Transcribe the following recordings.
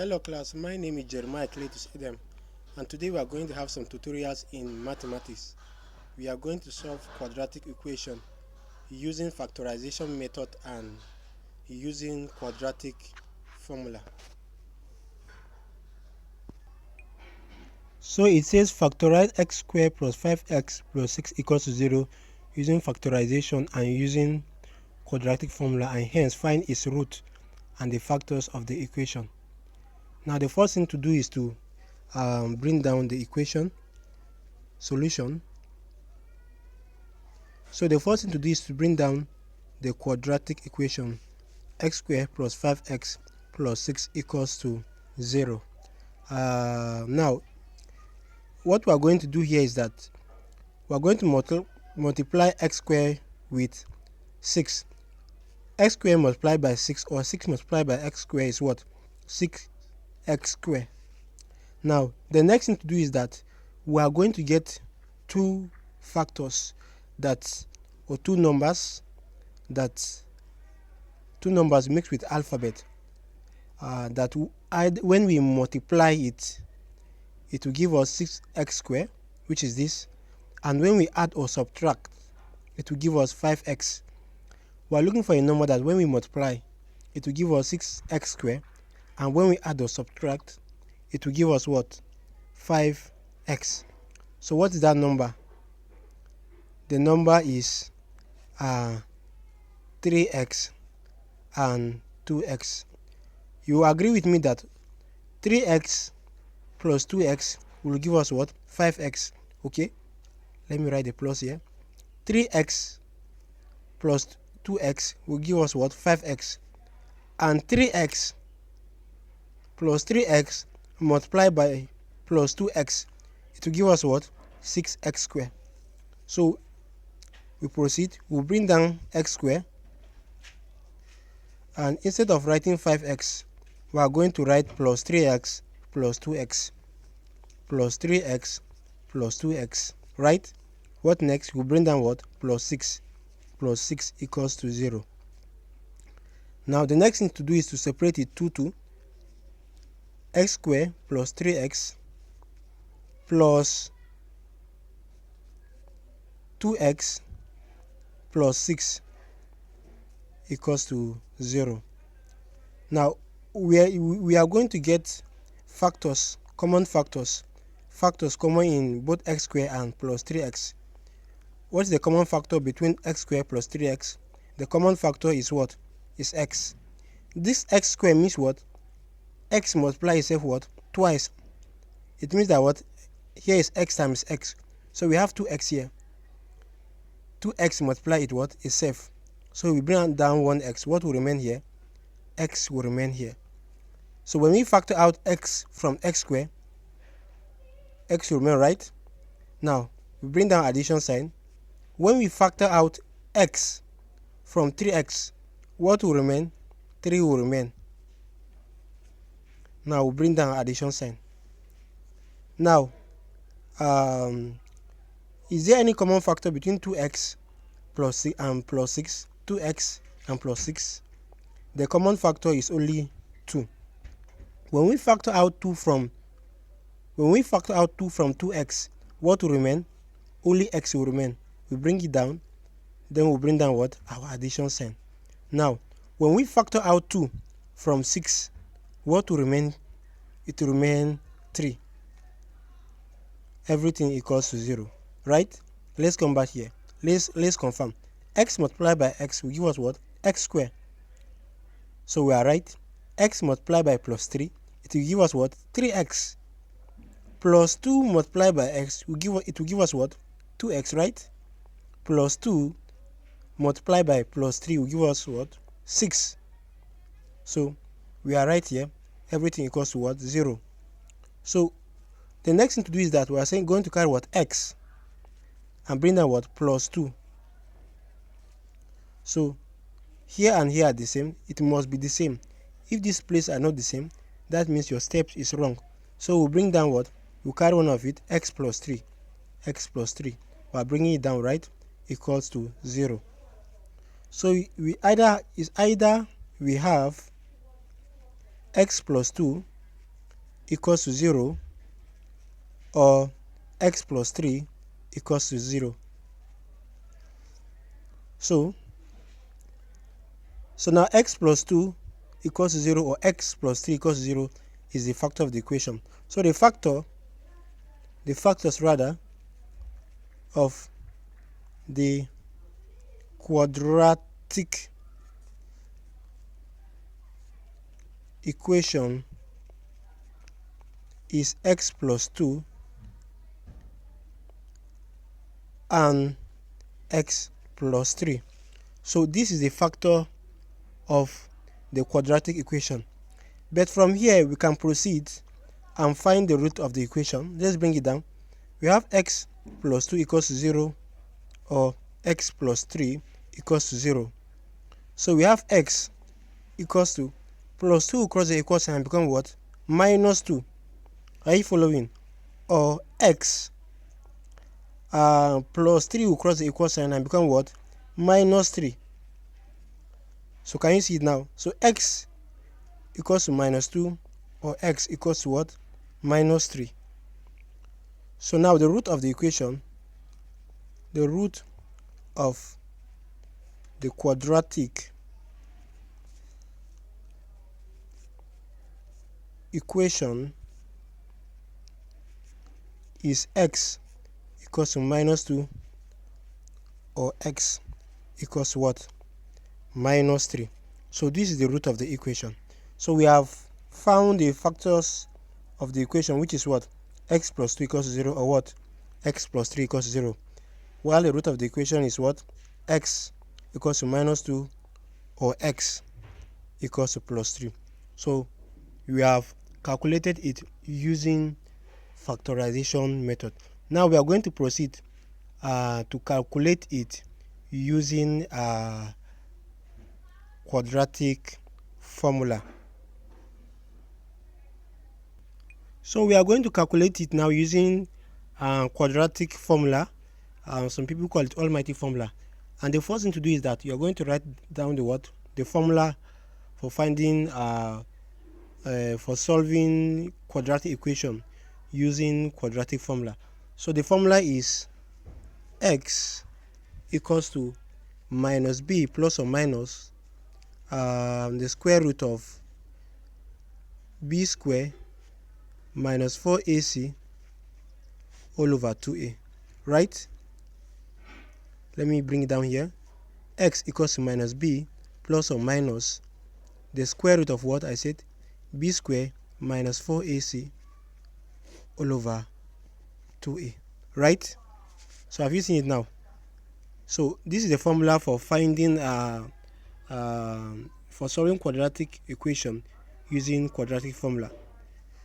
Hello class, my name is Jeremiah Cletus Edem, and today we are going to have some tutorials in mathematics. We are going to solve quadratic equation using factorization method and using quadratic formula. So it says factorize x squared plus 5x plus 6 equals to 0 using factorization and using quadratic formula, and hence find its root and the factors of the equation. Now the first thing to do is to bring down the equation solution. So the first thing to do is to bring down the quadratic equation x squared plus 5x plus 6 equals to 0. Now what we are going to do here is that we are going to multiply x squared with 6. X squared multiplied by 6, or 6 multiplied by x squared, is what? 6x squared. Now the next thing to do is that we are going to get two factors or two numbers mixed with alphabet when we multiply it, it will give us 6x squared, which is this, and when we add or subtract, it will give us 5x. We are looking for a number that when we multiply, it will give us 6x squared, and when we add or subtract, it will give us what? 5x. So what is that number? The number is 3x and 2x. You agree with me that 3x plus 2x will give us what? 5x. Okay, let me write the plus here. 3x plus 2x will give us what? 5x. And 3x plus 3x multiplied by plus 2x, it will give us what? 6x squared. So we proceed. We'll bring down x squared, and instead of writing 5x, we are going to write plus 3x plus 2x plus 3x plus 2x, right? What next? We'll bring down what? Plus 6 equals to 0. Now the next thing to do is to separate it 2 x squared plus 3x plus 2x plus 6 equals to 0. Now we are going to get factors, common factors common in both x squared and plus 3x. What is the common factor between x squared plus 3x? The common factor is what? Is x. This x squared means what? X multiply itself what? Twice. It means that what? Here is x times x. So we have 2x here. 2x multiply it what? Itself. So we bring down 1x. What will remain here? X will remain here. So when we factor out x from x squared, x will remain, right? Now we bring down addition sign. When we factor out x from 3x, what will remain? 3 will remain. Now we bring down addition sign. Now is there any common factor between 2x plus 6 and plus 6? 2x and plus 6? The common factor is only 2. When we factor out 2 from 2x, what will remain? Only x will remain. We bring it down, then we'll bring down what? Our addition sign. Now when we factor out 2 from 6, what will remain? It will remain 3. Everything equals to 0, right? Let's come back here. Let's confirm. X multiplied by x will give us what? X squared. So we are right. X multiplied by plus 3, it will give us what? 3x. Plus 2 multiplied by x will give us what? 2x, right? Plus 2 multiplied by plus 3 will give us what? 6. So we are right here. Everything equals to what? 0. So the next thing to do is that we are going to carry what? X and bring down what? Plus 2. So here and here are the same. It must be the same. If these places are not the same, that means your step is wrong. So we'll bring down what? We'll carry one of it, x plus 3. X plus 3. We are bringing it down, right? Equals to 0. So we have x plus 2 equals to 0, or x plus 3 equals to 0. So now x plus 2 equals to 0 or x plus 3 equals to 0 is the factor of the equation. So the factors rather of the quadratic equation is x plus 2 and x plus 3. So this is the factor of the quadratic equation. But from here we can proceed and find the root of the equation. Let's bring it down. We have x plus 2 equals to 0 or x plus 3 equals to 0. So we have x equals to plus 2 cross the equal sign and become what? Minus 2. Are you following? Or x plus 3 will cross the equal sign and become what? Minus 3. So can you see it now? So x equals to minus 2 or x equals to what? Minus 3. So now the root of the equation, the root of the quadratic equation is x equals to minus 2 or x equals to what? Minus 3. So this is the root of the equation. So we have found the factors of the equation, which is what? X plus 2 equals to 0 or what? X plus 3 equals to 0. While the root of the equation is what? X equals to minus 2 or x equals to plus 3. So we have calculated it using factorization method. Now we are going to proceed to calculate it using quadratic formula. So we are going to calculate it now using quadratic formula. Some people call it almighty formula. And the first thing to do is that you are going to write down the formula for finding for solving quadratic equation using quadratic formula. So the formula is x equals to minus b plus or minus the square root of b square minus 4ac all over 2a, right? Let me bring it down here. X equals to minus b plus or minus the square root of what I said? B square minus 4ac all over 2a, right? So have you seen it now? So this is the formula for finding for solving quadratic equation using quadratic formula.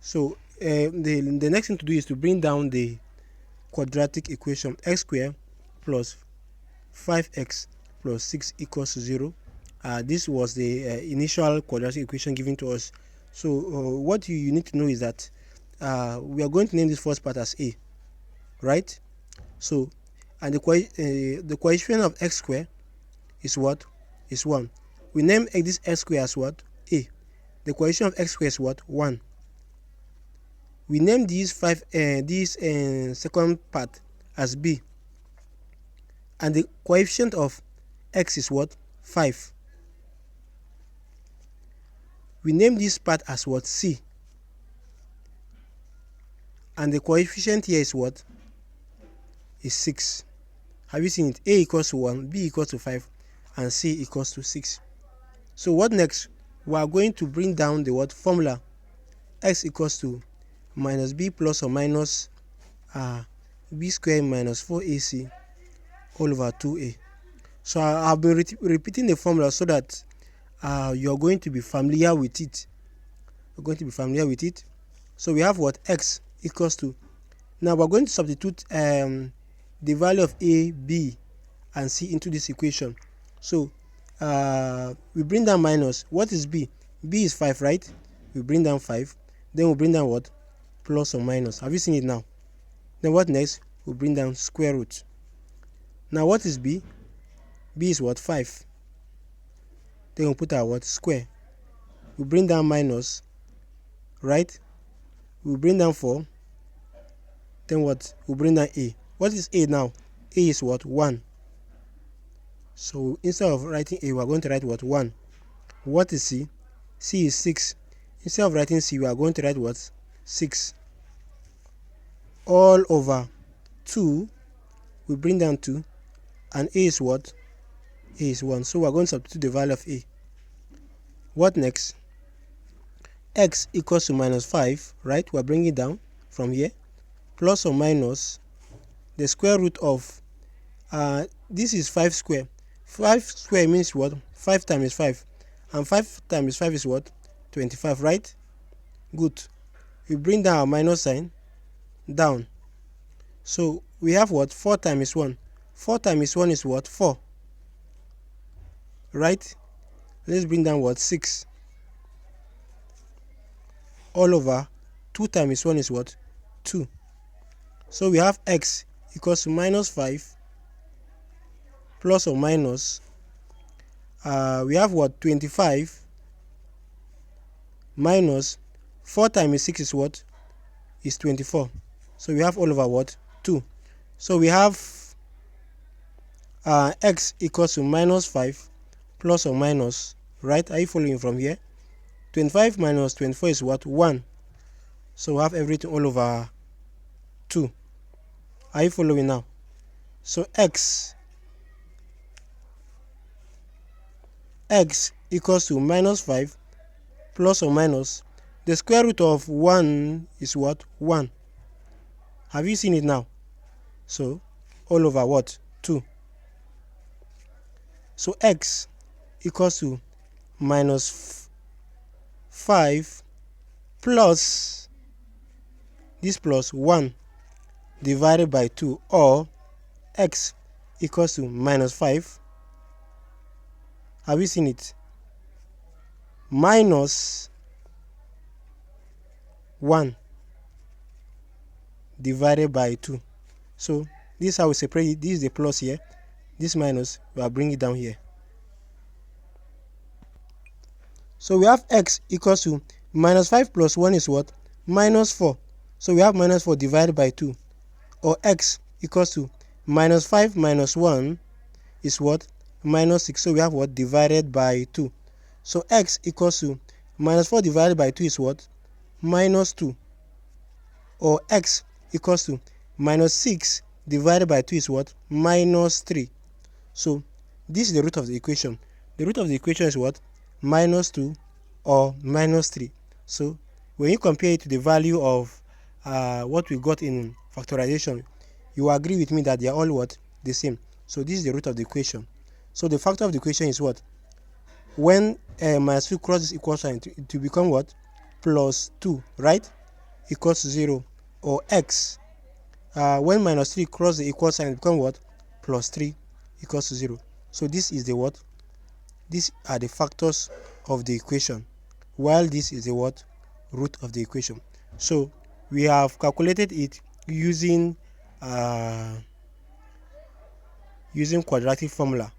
So the next thing to do is to bring down the quadratic equation. X squared plus 5x plus 6 equals to 0. This was the initial quadratic equation given to us. So what you need to know is that we are going to name this first part as a, right? So and the coefficient of x squared is what? Is 1. We name this x squared as what? A. The coefficient of x squared is what? 1. We name this second part as b, and the coefficient of x is what? 5. We name this part as what? C, and the coefficient here is what? Is 6. Have you seen it? A equals to 1, b equals to 5, and c equals to 6. So what next? We are going to bring down the what? Formula. X equals to minus b plus or minus b squared minus 4ac all over 2a. So I'll be repeating the formula so that you're going to be familiar with it. You're going to be familiar with it. So we have what? X equals to, now we're going to substitute the value of a, b, and c into this equation. So we bring down minus. What is b? B is 5, right? We bring down 5. Then we bring down what? Plus or minus. Have you seen it now? Then what next? We bring down square root. Now what is b? B is what? 5. Then we put our what? Square. We bring down minus, right? we bring down 4, then what? We bring down a. What is a now? A is what? 1. So instead of writing a, we are going to write what? 1. What is c? C is 6. Instead of writing c, we are going to write what? 6. All over 2, we bring down 2, and a is what? A is 1. So we are going to substitute the value of a. What next? X equals to minus 5, right? We are bringing it down from here. Plus or minus the square root of, this is 5 square. 5 square means what? 5 times 5. And 5 times 5 is what? 25, right? Good. We bring down our minus sign down. So we have what? 4 times 1. 4 times 1 is what? 4. Right? Let's bring down what? 6. All over 2 times 1 is what? 2. So we have x equals to minus 5 plus or minus, we have what? 25 minus 4 times 6 is what? Is 24. So we have all over what? 2. So we have x equals to minus 5 plus or minus, right? Are you following from here? 25 minus 24 is what? 1. So we have everything all over 2. Are you following now? So x equals to minus 5 plus or minus the square root of 1 is what? 1. Have you seen it now? So all over what? 2. So x equals to minus 5 plus this plus 1 divided by 2, or x equals to minus 5. Have you seen it? Minus 1 divided by 2. So this is how we separate it. This is the plus here. This minus, we are bringing it down here. So we have x equals to minus 5 plus 1 is what? Minus 4. So we have minus 4 divided by 2. Or x equals to minus 5 minus 1 is what? Minus 6. So we have what? Divided by 2. So x equals to minus 4 divided by 2 is what? Minus 2. Or x equals to minus 6 divided by 2 is what? Minus 3. So this is the root of the equation. The root of the equation is what? Minus 2 or minus 3. So when you compare it to the value of what we got in factorization, you agree with me that they are all what? The same. So this is the root of the equation. So the factor of the equation is what? When minus 2 crosses equal sign, it will become what? Plus 2, right? Equals to 0. Or x, when minus 3 crosses the equal sign, it becomes what? Plus 3 equals to 0. So this is the what? These are the factors of the equation, while this is the what? Root of the equation. So we have calculated it using quadratic formula.